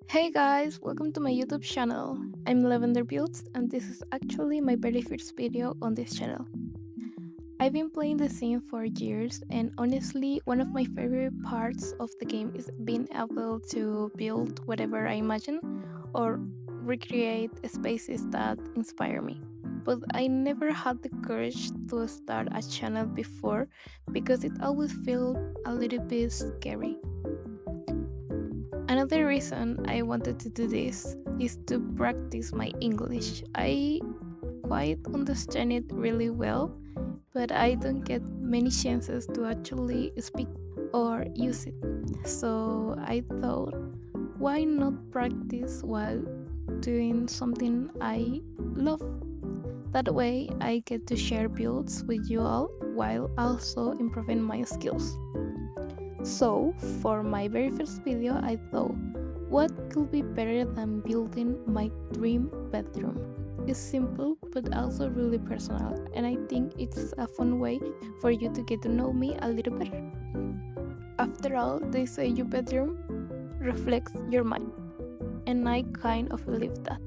Hey guys, welcome to my YouTube channel. I'm Lavender Builds and this is actually my very first video on this channel. I've been playing the Sim for years and honestly one of my favorite parts of the game is being able to build whatever I imagine or recreate spaces that inspire me. But I never had the courage to start a channel before because it always felt a little bit scary. Another reason I wanted to do this is to practice my English. I quite understand it really well, but I don't get many chances to actually speak or use it. So I thought, why not practice while doing something I love? That way, I get to share builds with you all while also improving my skills. So, for my very first video, I thought, what could be better than building my dream bedroom? It's simple but also really personal, and I think it's a fun way for you to get to know me a little better. After all, they say your bedroom reflects your mind, and I kind of believe that.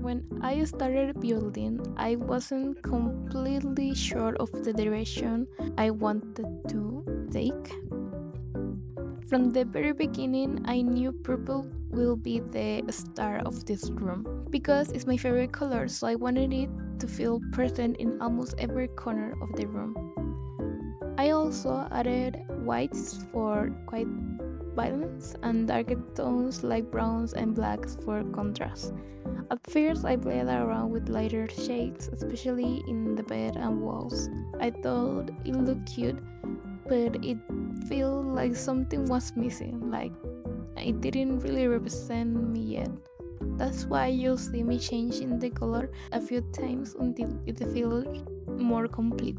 When I started building, I wasn't completely sure of the direction I wanted to take. From the very beginning, I knew purple will be the star of this room because it's my favorite color, so I wanted it to feel present in almost every corner of the room. I also added whites for quite balance and darker tones like browns and blacks for contrast. At first, I played around with lighter shades, especially in the bed and walls. I thought it looked cute, but it felt like something was missing, like it didn't really represent me yet. That's why you'll see me changing the color a few times until it feels more complete.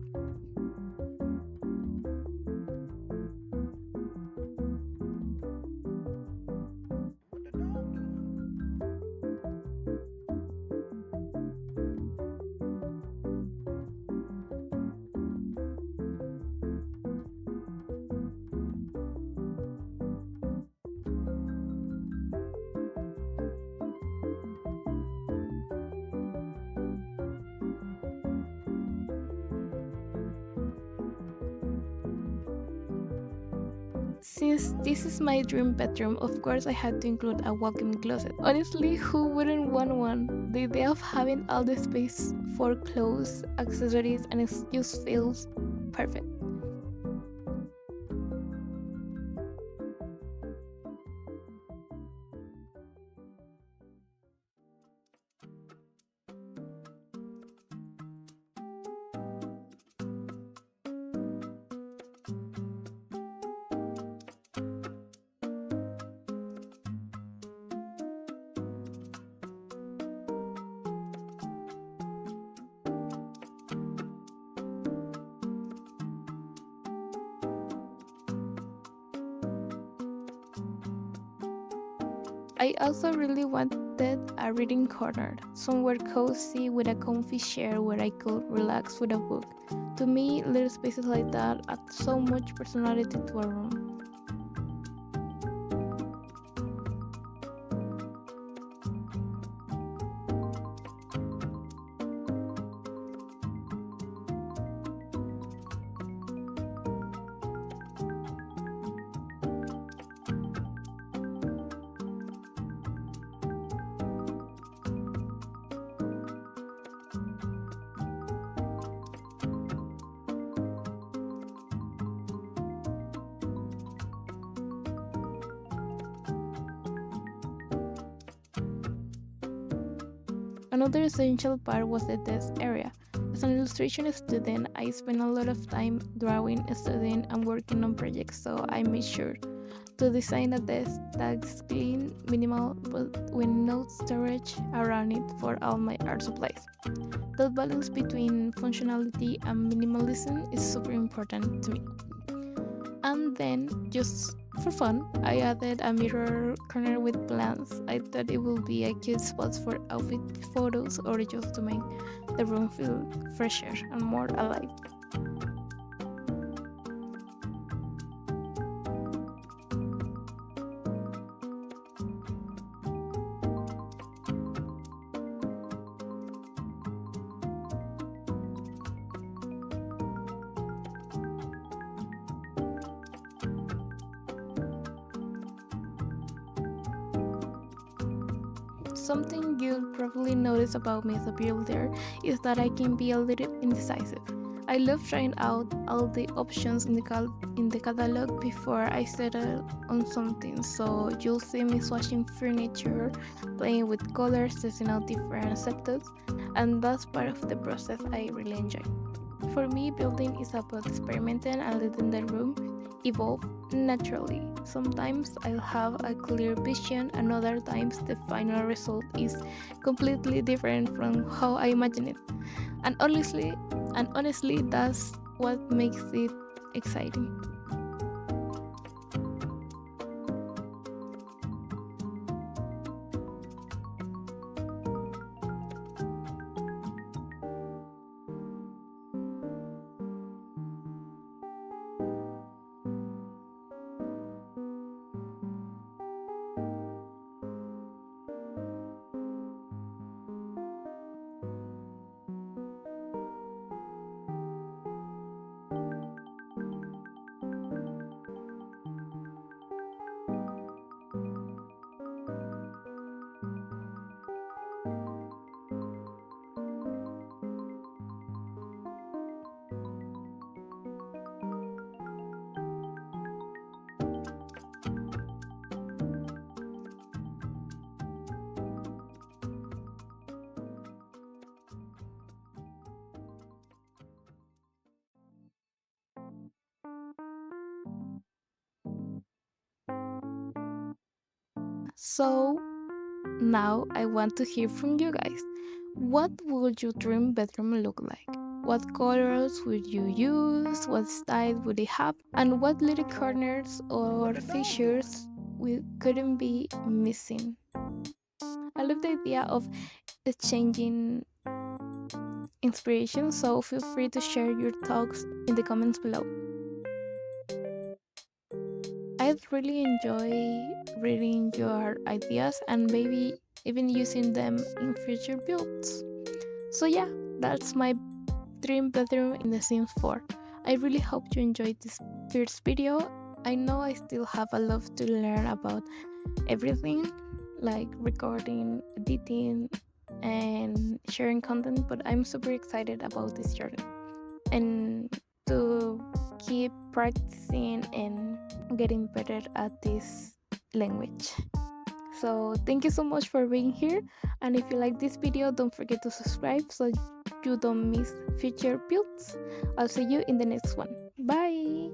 Since this is my dream bedroom, of course I had to include a walk-in closet. Honestly, who wouldn't want one? The idea of having all the space for clothes, accessories, and it just feels perfect. I also really wanted a reading corner, somewhere cozy with a comfy chair where I could relax with a book. To me, little spaces like that add so much personality to a room. Another essential part was the desk area, As an illustration student, I spend a lot of time drawing, studying, and working on projects, so I made sure to design a desk that's clean, minimal, but with no storage around it for all my art supplies. That balance between functionality and minimalism is super important to me. And then, just for fun, I added a mirror corner with plants. I thought it would be a cute spot for outfit photos or just to make the room feel fresher and more alive. Something you'll probably notice about me as a builder is that I can be a little indecisive. I love trying out all the options in the catalog before I settle on something. So you'll see me swatching furniture, playing with colors, testing out different setups, and that's part of the process I really enjoy. For me, building is about experimenting and letting the room evolve naturally. Sometimes I'll have a clear vision, and other times the final result is completely different from how I imagine it. And honestly, that's what makes it exciting. So now I want to hear from you guys. What would your dream bedroom look like? What colors would you use? What style would it have? And what little corners or features we couldn't be missing? I love the idea of exchanging inspiration, so feel free to share your thoughts in the comments below. I'd really enjoy reading your ideas and maybe even using them in future builds. So yeah, that's my dream bedroom in The Sims 4. I really hope you enjoyed this first video. I know I still have a lot to learn about everything, like recording, editing, and sharing content, but I'm super excited about this journey and to keep practicing and getting better at this language. So thank you so much for being here, and if you like this video, don't forget to subscribe so you don't miss future builds. I'll see you in the next one. Bye.